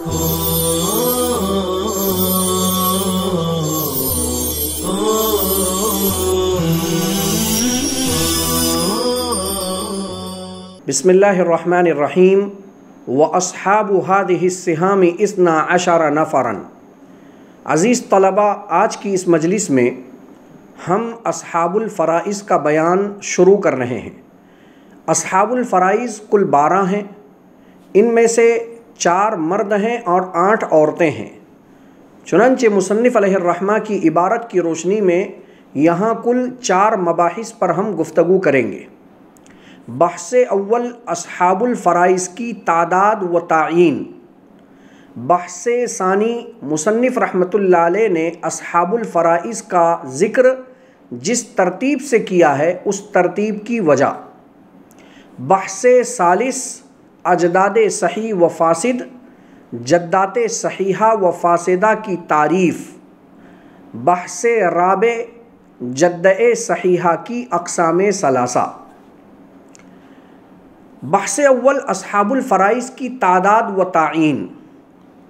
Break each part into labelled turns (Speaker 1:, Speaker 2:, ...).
Speaker 1: بسم اللہ الرحمن الرحیم وَأَصْحَابُ هَذِهِ السِّهَامِ اثنا عشر نفرا۔ عزیز طلبہ، آج کی اس مجلس میں ہم اصحاب الفرائض کا بیان شروع کر رہے ہیں۔ اصحاب الفرائض کل 12 ہیں، ان میں سے 4 مرد ہیں اور 8 عورتیں ہیں۔ چنانچہ مصنف علیہ الرحمہ کی عبارت کی روشنی میں یہاں کل 4 مباحث پر ہم گفتگو کریں گے۔ بحث اول اصحاب الفرائض کی تعداد و تعیین۔ بحث ثانی مصنف رحمۃ اللہ علیہ نے اصحاب الفرائض کا ذکر جس ترتیب سے کیا ہے اس ترتیب کی وجہ۔ بحث ثالث اجداد صحیح و فاسد، جدات صحیحہ و فاسدہ کی تعریف۔ بحث رابع جدہ صحیحہ کی اقسام ثلاثہ۔ بحث اول اصحاب الفرائض کی تعداد و تعیین۔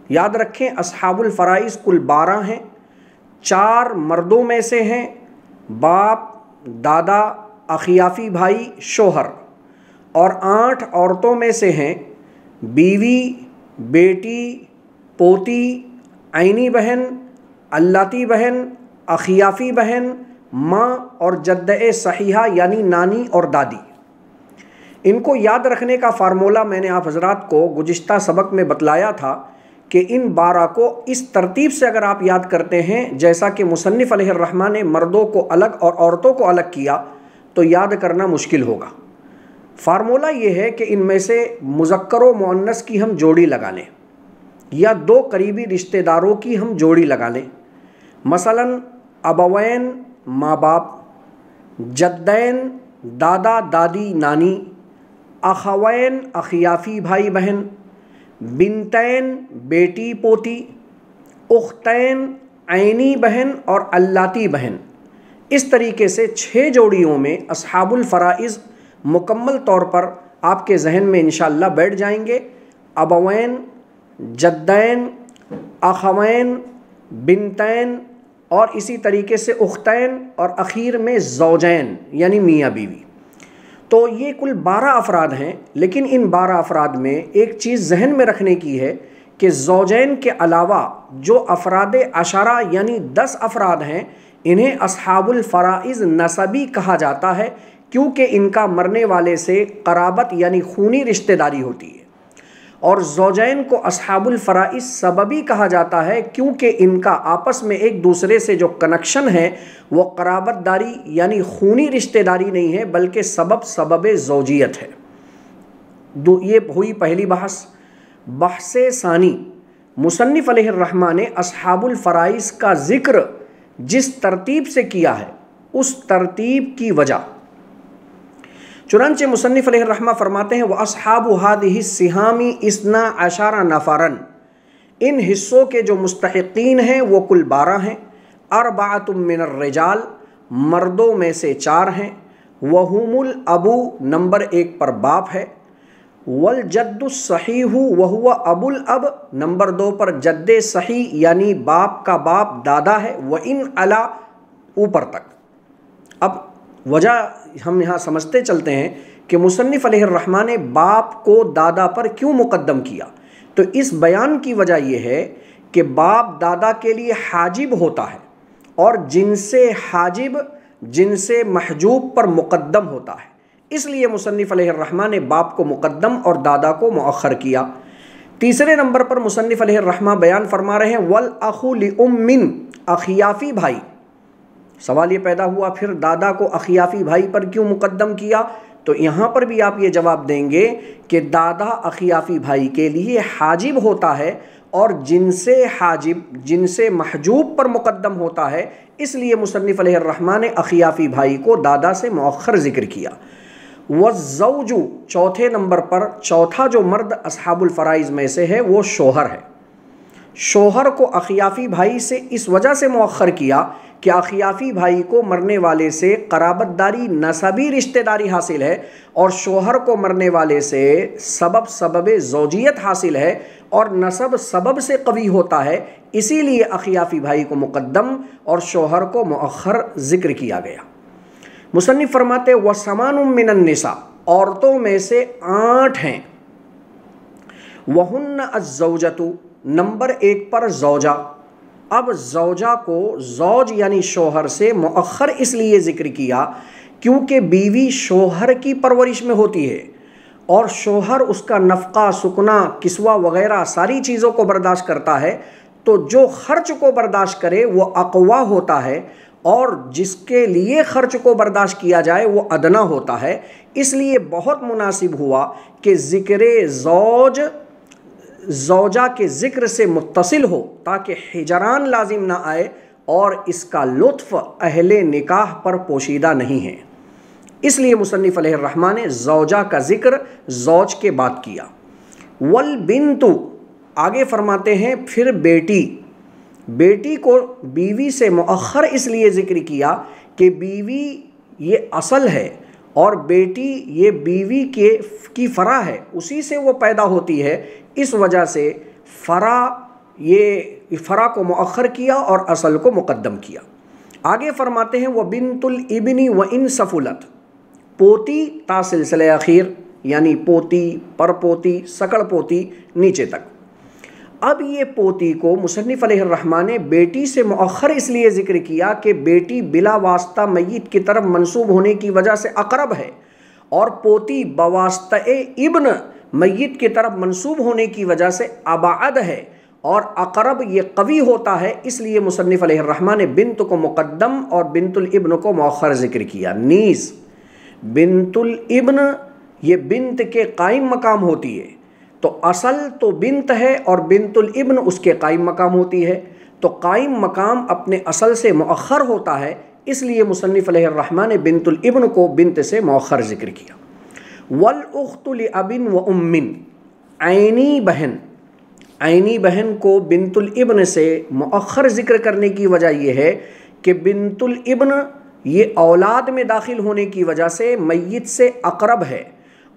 Speaker 1: یاد رکھیں اصحاب الفرائض کل 12 ہیں، 4 مردوں میں سے ہیں، باپ، دادا، اخیافی بھائی، شوہر، اور 8 عورتوں میں سے ہیں، بیوی، بیٹی، پوتی، عینی بہن، اللاتی بہن، اخیافی بہن، ماں اور جدہ صحیحہ یعنی نانی اور دادی۔ ان کو یاد رکھنے کا فارمولہ میں نے آپ حضرات کو گزشتہ سبق میں بتلایا تھا کہ ان 12 کو اس ترتیب سے اگر آپ یاد کرتے ہیں جیسا کہ مصنف علیہ الرحمہ نے مردوں کو الگ اور عورتوں کو الگ کیا تو یاد کرنا مشکل ہوگا۔ فارمولہ یہ ہے کہ ان میں سے مذکر و مؤنث کی ہم جوڑی لگا لیں یا 2 قریبی رشتہ داروں کی ہم جوڑی لگا لیں۔ مثلا ابوین ماں باپ، جدین دادا دادی نانی، اخوین اخیافی بھائی بہن، بنتین بیٹی پوتی، اختین عینی بہن اور اللاتی بہن۔ اس طریقے سے 6 جوڑیوں میں اصحاب الفرائض مکمل طور پر آپ کے ذہن میں انشاءاللہ بیٹھ جائیں گے۔ ابوین، جدین، اخوین، بنتین اور اسی طریقے سے اختین اور اخیر میں زوجین یعنی میاں بیوی۔ تو یہ کل 12 افراد ہیں، لیکن ان 12 افراد میں ایک چیز ذہن میں رکھنے کی ہے کہ زوجین کے علاوہ جو افراد عشرہ یعنی 10 افراد ہیں انہیں اصحاب الفرائض نسبی کہا جاتا ہے، کیونکہ ان کا مرنے والے سے قرابت یعنی خونی رشتہ داری ہوتی ہے، اور زوجین کو اصحاب الفرائض سببی کہا جاتا ہے کیونکہ ان کا آپس میں ایک دوسرے سے جو کنیکشن ہے وہ قرابت داری یعنی خونی رشتہ داری نہیں ہے بلکہ سبب زوجیت ہے۔ یہ ہوئی پہلی بحث۔ بحث ثانی مصنف علیہ الرحمہ نے اصحاب الفرائض کا ذکر جس ترتیب سے کیا ہے اس ترتیب کی وجہ۔ چنانچہ مصنف علیہ الرحمہ فرماتے ہیں وَأَصْحَابُ هَذِهِ السِّهَامِ اثنا عشر نفرا۔ ان حصوں کے جو مستحقین ہیں وہ کل 12 ہیں۔ اربعۃ من الرجال، مردوں میں سے 4 ہیں، وَهُمُ الْأَبُو نمبر 1 پر باپ ہے، وَالْجَدُّ الصَّحِيحُ وَهُوَ أَبُو الْأَبْ نمبر 2 پر جد صحیح یعنی باپ کا باپ دادا ہے، وَإِنْ عَلَا اوپر تک۔ اب وجہ ہم یہاں سمجھتے چلتے ہیں کہ مصنف علیہ الرحمہ نے باپ کو دادا پر کیوں مقدم کیا، تو اس بیان کی وجہ یہ ہے کہ باپ دادا کے لیے حاجب ہوتا ہے اور جن سے حاجب جن سے محجوب پر مقدم ہوتا ہے، اس لیے مصنف علیہ الرحمہ نے باپ کو مقدم اور دادا کو مؤخر کیا۔ تیسرے نمبر پر مصنف علیہ الرحمہ بیان فرما رہے ہیں وَالْأَخُ لِأُمٍّ، اخیافی بھائی۔ سوال یہ پیدا ہوا پھر دادا کو اخیافی بھائی پر کیوں مقدم کیا، تو یہاں پر بھی آپ یہ جواب دیں گے کہ دادا اخیافی بھائی کے لیے حاجب ہوتا ہے اور جن سے حاجب جن سے محجوب پر مقدم ہوتا ہے، اس لیے مصنف علیہ الرحمہ نے اخیافی بھائی کو دادا سے مؤخر ذکر کیا۔ والزوج، چوتھے نمبر پر چوتھا جو مرد اصحاب الفرائض میں سے ہے وہ شوہر ہے۔ شوہر کو اخیافی بھائی سے اس وجہ سے مؤخر کیا کہ اخیافی بھائی کو مرنے والے سے قرابت داری نسبی رشتہ داری حاصل ہے اور شوہر کو مرنے والے سے سبب زوجیت حاصل ہے، اور نسب سبب سے قوی ہوتا ہے، اسی لیے اخیافی بھائی کو مقدم اور شوہر کو مؤخر ذکر کیا گیا۔ مصنف فرماتے وَثَمَانٌ مِّنَ النِّسَاء، عورتوں میں سے 8 ہیں، وَهُنَّ الزَّوْجَةُ، نمبر 1 پر زوجہ۔ اب زوجہ کو زوج یعنی شوہر سے مؤخر اس لیے ذکر کیا کیونکہ بیوی شوہر کی پرورش میں ہوتی ہے اور شوہر اس کا نفقہ، سکنا، کسوہ وغیرہ ساری چیزوں کو برداشت کرتا ہے، تو جو خرچ کو برداشت کرے وہ اقوا ہوتا ہے اور جس کے لیے خرچ کو برداشت کیا جائے وہ ادنا ہوتا ہے۔ اس لیے بہت مناسب ہوا کہ ذکر زوج زوجہ کے ذکر سے متصل ہو تاکہ حجران لازم نہ آئے اور اس کا لطف اہل نکاح پر پوشیدہ نہیں ہے، اس لیے مصنف علیہ الرحمٰن نے زوجہ کا ذکر زوج کے بعد کیا۔ والبنت، آگے فرماتے ہیں پھر بیٹی، بیٹی کو بیوی سے مؤخر اس لیے ذکر کیا کہ بیوی یہ اصل ہے اور بیٹی یہ بیوی کی فرع ہے، اسی سے وہ پیدا ہوتی ہے، اس وجہ سے فرع کو مؤخر کیا اور اصل کو مقدم کیا۔ آگے فرماتے ہیں وَبِنْتُ الْإِبْنِ وَإِنْ سَفُلَتْ، پوتی تا سلسلہ اخیر یعنی پوتی، پر پوتی، سکڑ پوتی نیچے تک۔ اب یہ پوتی کو مصنف علیہ الرحمٰن نے بیٹی سے مؤخر اس لیے ذکر کیا کہ بیٹی بلا واسطہ میت کی طرف منسوب ہونے کی وجہ سے اقرب ہے اور پوتی بواسطہ ابن میت کی طرف منسوب ہونے کی وجہ سے ابعد ہے اور اقرب یہ قوی ہوتا ہے، اس لیے مصنف علیہ الرحمٰن نے بنت کو مقدم اور بنت الابن کو مؤخر ذکر کیا۔ نیز بنت الابن یہ بنت کے قائم مقام ہوتی ہے، تو اصل تو بنت ہے اور بنت الابن اس کے قائم مقام ہوتی ہے، تو قائم مقام اپنے اصل سے مؤخر ہوتا ہے، اس لیے مصنف علیہ الرحمٰن نے بنت الابن کو بنت سے مؤخر ذکر کیا۔ والأخت لأب وأم، عینی بہن، عینی بہن کو بنت الابن سے مؤخر ذکر کرنے کی وجہ یہ ہے کہ بنت الابن یہ اولاد میں داخل ہونے کی وجہ سے میت سے اقرب ہے،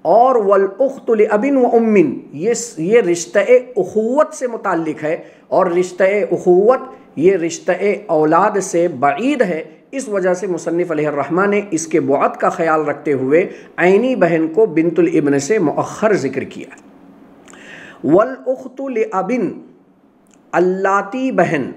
Speaker 1: اور والأخت لأب وأم یہ رشتہ اخوت سے متعلق ہے اور رشتہ اخوت یہ رشتہ اولاد سے بعید ہے، اس وجہ سے مصنف علیہ الرحمٰن نے اس کے بعد کا خیال رکھتے ہوئے عینی بہن کو بنت الابن سے مؤخر ذکر کیا۔ والأخت لأب، اللاتی بہن،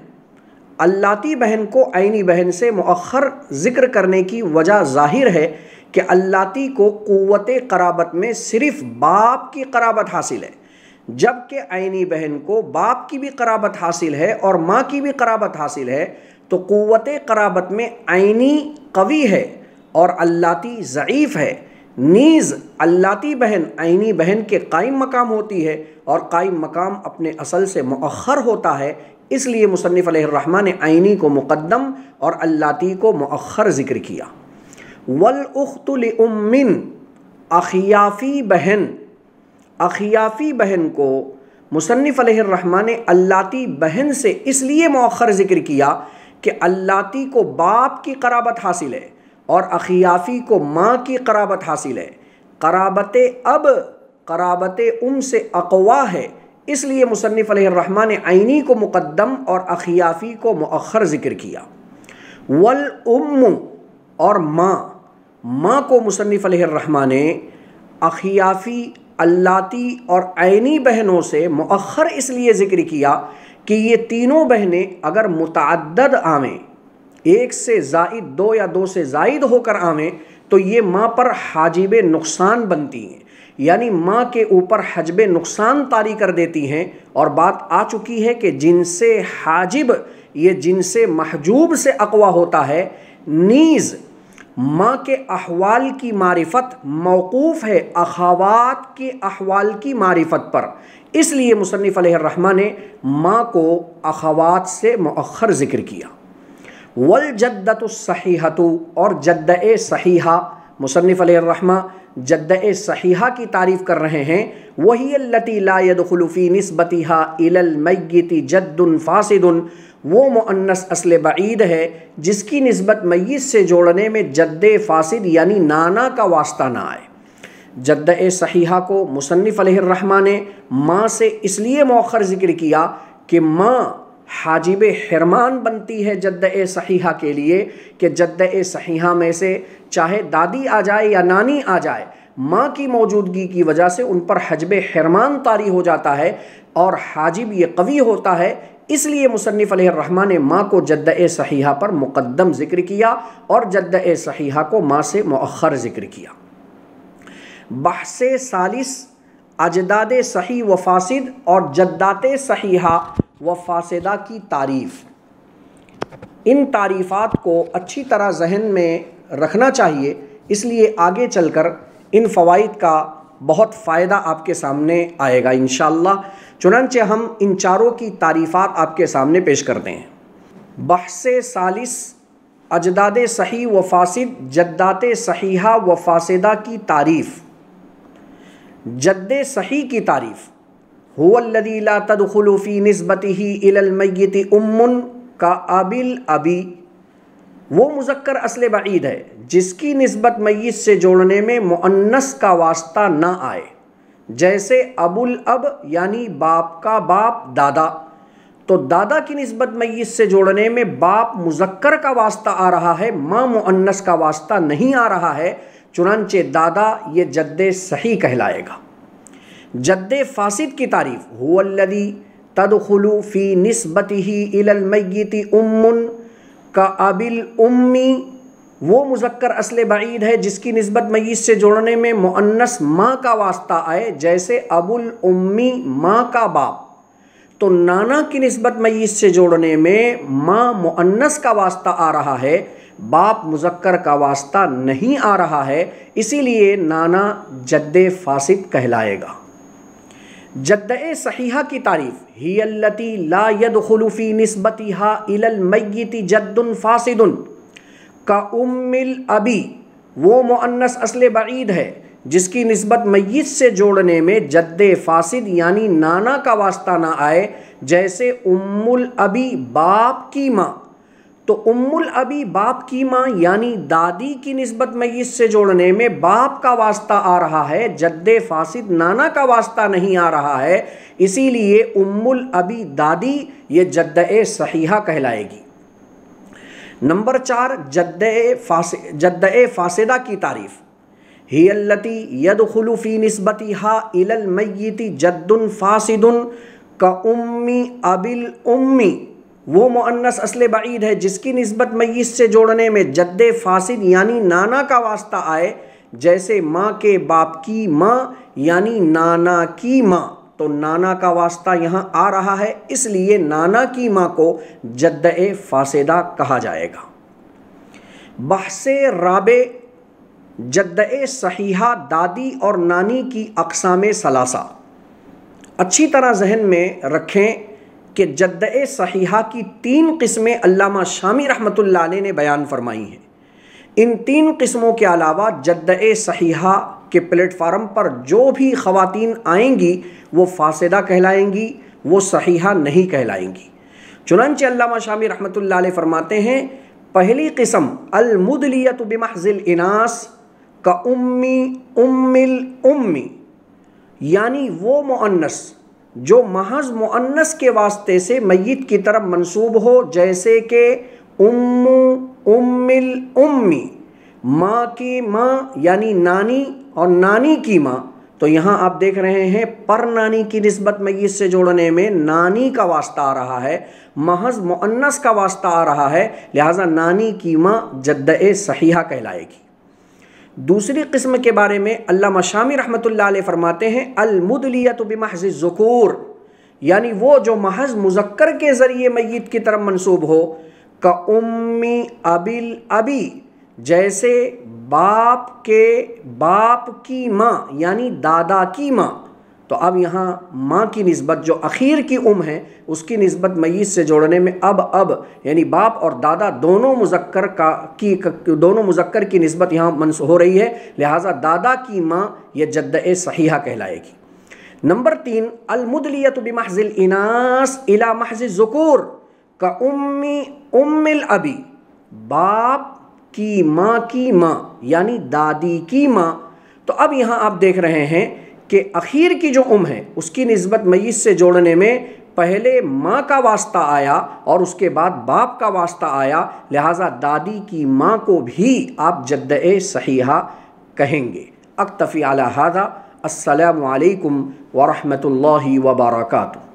Speaker 1: اللاتی بہن کو عینی بہن سے مؤخر ذکر کرنے کی وجہ ظاہر ہے کہ اللاتی کو قوت قرابت میں صرف باپ کی قرابت حاصل ہے، جبکہ عینی بہن کو باپ کی بھی قرابت حاصل ہے اور ماں کی بھی قرابت حاصل ہے، تو قوت قرابت میں عینی قوی ہے اور اللاتی ضعیف ہے۔ نیز اللاتی بہن عینی بہن کے قائم مقام ہوتی ہے اور قائم مقام اپنے اصل سے مؤخر ہوتا ہے، اس لیے مصنف علیہ الرحمٰن نے عینی کو مقدم اور اللاتی کو مؤخر ذکر کیا۔ والأخت لأم، اخیافی بہن، اخیافی بہن کو مصنف علیہ الرحمٰن نے اللاتی بہن سے اس لیے مؤخر ذکر کیا کہ اللاتی کو باپ کی قرابت حاصل ہے اور اخیافی کو ماں کی قرابت حاصل ہے، قرابت اب قرابت سے اقوا ہے، اس لیے مصنف علیہ الرحمٰن نے عینی کو مقدم اور اخیافی کو مؤخر ذکر کیا۔ والام، اور ماں کو مصنف علیہ الرحمٰن نے اخیافی، اللاتی اور عینی بہنوں سے مؤخر اس لیے ذکر کیا کہ یہ تینوں بہنیں اگر متعدد آویں، ایک سے زائد، دو یا دو سے زائد ہو کر آویں، تو یہ ماں پر حاجب نقصان بنتی ہیں، یعنی ماں کے اوپر حجب نقصان طاری کر دیتی ہیں، اور بات آ چکی ہے کہ جن سے حاجب یہ جن سے محجوب سے اقوا ہوتا ہے۔ نیز ماں کے احوال کی معرفت موقوف ہے اخوات کے احوال کی معرفت پر، اس لیے مصنف علیہ الرحمٰن نے ماں کو اخوات سے مؤخر ذکر کیا۔ والجدۃ الصحیحۃ، اور جدہ صحیحہ، مصنف علیہ الرحمٰن جدہ صحیحہ کی تعریف کر رہے ہیں، وہی التی لا يدخل فی نسبتها الی المیت جد فاسد، وہ مؤنث اصل بعید ہے جس کی نسبت میت سے جوڑنے میں جد فاسد یعنی نانا کا واسطہ نہ آئے۔ جد صحیحہ کو مصنف علیہ الرحمہ نے ماں سے اس لیے مؤخر ذکر کیا کہ ماں حاجب حرمان بنتی ہے جد صحیحہ کے لیے، کہ جد صحیحہ میں سے چاہے دادی آ جائے یا نانی آ جائے، ماں کی موجودگی کی وجہ سے ان پر حجب حرمان طاری ہو جاتا ہے اور حاجب یہ قوی ہوتا ہے۔ اس لیے مصنف علیہ الرحمہ نے ماں کو جد صحیحہ پر مقدم ذکر کیا اور جد صحیحہ کو ماں سے مؤخر ذکر کیا۔ بحث ثالث اجداد صحیح و فاسد اور جدات صحیحہ و فاسدہ کی تعریف۔ ان تعریفات کو اچھی طرح ذہن میں رکھنا چاہیے، اس لیے آگے چل کر ان فوائد کا بہت فائدہ آپ کے سامنے آئے گا انشاءاللہ۔ چنانچہ ہم ان چاروں کی تعریفات آپ کے سامنے پیش کرتے ہیں۔ بحث ثالث اجداد صحیح و فاسد جدات صحیحہ و فاسدہ کی تعریف۔ جد صحیح کی تعریف: هو الذی لا تدخل فی نسبته الی المیت ام کأب الابی، وہ مذکر اصل بعید ہے جس کی نسبت میت سے جوڑنے میں مؤنث کا واسطہ نہ آئے، جیسے ابو الاب یعنی باپ کا باپ دادا، تو دادا کی نسبت میت سے جوڑنے میں باپ مذکر کا واسطہ آ رہا ہے، ماں مؤنث کا واسطہ نہیں آ رہا ہے، چنانچہ دادا یہ جد صحیح کہلائے گا۔ جد فاسد کی تعریف: هو الذی تدخل فی نسبته الی المیت ام کأب الام، وہ مذکر اصل بعید ہے جس کی نسبت میت سے جوڑنے میں مؤنث ماں کا واسطہ آئے، جیسے ابو الامی ماں کا باپ، تو نانا کی نسبت میت سے جوڑنے میں ماں مؤنث کا واسطہ آ رہا ہے، باپ مذکر کا واسطہ نہیں آ رہا ہے، اسی لیے نانا جد فاسد کہلائے گا۔ جد صحیحہ کی تعریف: ہی التی لا يدخل فی نسبتها الی المیت جد فاسد کأم الابی، وہ مؤنث اصل بعید ہے جس کی نسبت میت سے جوڑنے میں جد فاسد یعنی نانا کا واسطہ نہ آئے، جیسے ام الابی باپ کی ماں، تو ام الابی باپ کی ماں یعنی دادی کی نسبت میت سے جوڑنے میں باپ کا واسطہ آ رہا ہے، جد فاسد نانا کا واسطہ نہیں آ رہا ہے، اسی لیے ام الابی دادی یہ جد صحیحہ کہلائے گی۔ نمبر 4 جد فاسدہ کی تعریف: ہی التی يدخل فی نسبتها الی المیت جد فاسد کأم ابی الام، وہ مؤنث اصل بعید ہے جس کی نسبت میت سے جوڑنے میں جد فاسد یعنی نانا کا واسطہ آئے، جیسے ماں کے باپ کی ماں یعنی نانا کی ماں، تو نانا کا واسطہ یہاں آ رہا ہے، اس لیے نانا کی ماں کو جد فاسدہ کہا جائے گا۔ بحث رابع جد صحیحہ دادی اور نانی کی اقسام ثلاثہ۔ اچھی طرح ذہن میں رکھیں کہ جد صحیحہ کی 3 قسمیں علامہ شامی رحمۃ اللہ علیہ نے بیان فرمائی ہیں۔ ان 3 قسموں کے علاوہ جد صحیحہ کے پلیٹ فارم پر جو بھی خواتین آئیں گی وہ فاسدہ کہلائیں گی، وہ صحیحہ نہیں کہلائیں گی۔ چنانچہ علامہ شامی رحمۃ اللہ علیہ فرماتے ہیں: پہلی قسم المدلیۃ بمحض الاناث کأم الام، یعنی وہ مؤنث جو محض مؤنث کے واسطے سے میت کی طرف منسوب ہو، جیسے کہ ام الام، ماں کی ماں یعنی نانی اور نانی کی ماں، تو یہاں آپ دیکھ رہے ہیں پر نانی کی نسبت میت سے جوڑنے میں نانی کا واسطہ آ رہا ہے، محض مؤنث کا واسطہ آ رہا ہے، لہٰذا نانی کی ماں جد صحیحہ کہلائے گی۔ دوسری قسم کے بارے میں علامہ شامی رحمۃ اللہ علیہ فرماتے ہیں: المدلیۃ بمحض الذکور، یعنی وہ جو محض مذکر کے ذریعے میت کی طرف منسوب ہو، کأم ابی الابی، جیسے باپ کے باپ کی ماں یعنی دادا کی ماں، تو اب یہاں ماں کی نسبت جو اخیر کی ہے اس کی نسبت میت سے جوڑنے میں اب یعنی باپ اور دادا دونوں مذکر کی نسبت یہاں منسوب ہو رہی ہے، لہٰذا دادا کی ماں یہ جد صحیحہ کہلائے گی۔ نمبر 3 المدلیۃ بمحض الاناث الی محض الذکور کأم الابی، باپ کی ماں یعنی دادی کی ماں، تو اب یہاں آپ دیکھ رہے ہیں کہ اخیر کی جو ہے اس کی نسبت میت سے جوڑنے میں پہلے ماں کا واسطہ آیا اور اس کے بعد باپ کا واسطہ آیا، لہٰذا دادی کی ماں کو بھی آپ جدہ صحیحہ کہیں گے۔ اکتفی علی ھذا، السلام علیکم ورحمۃ اللہ وبرکاتہ۔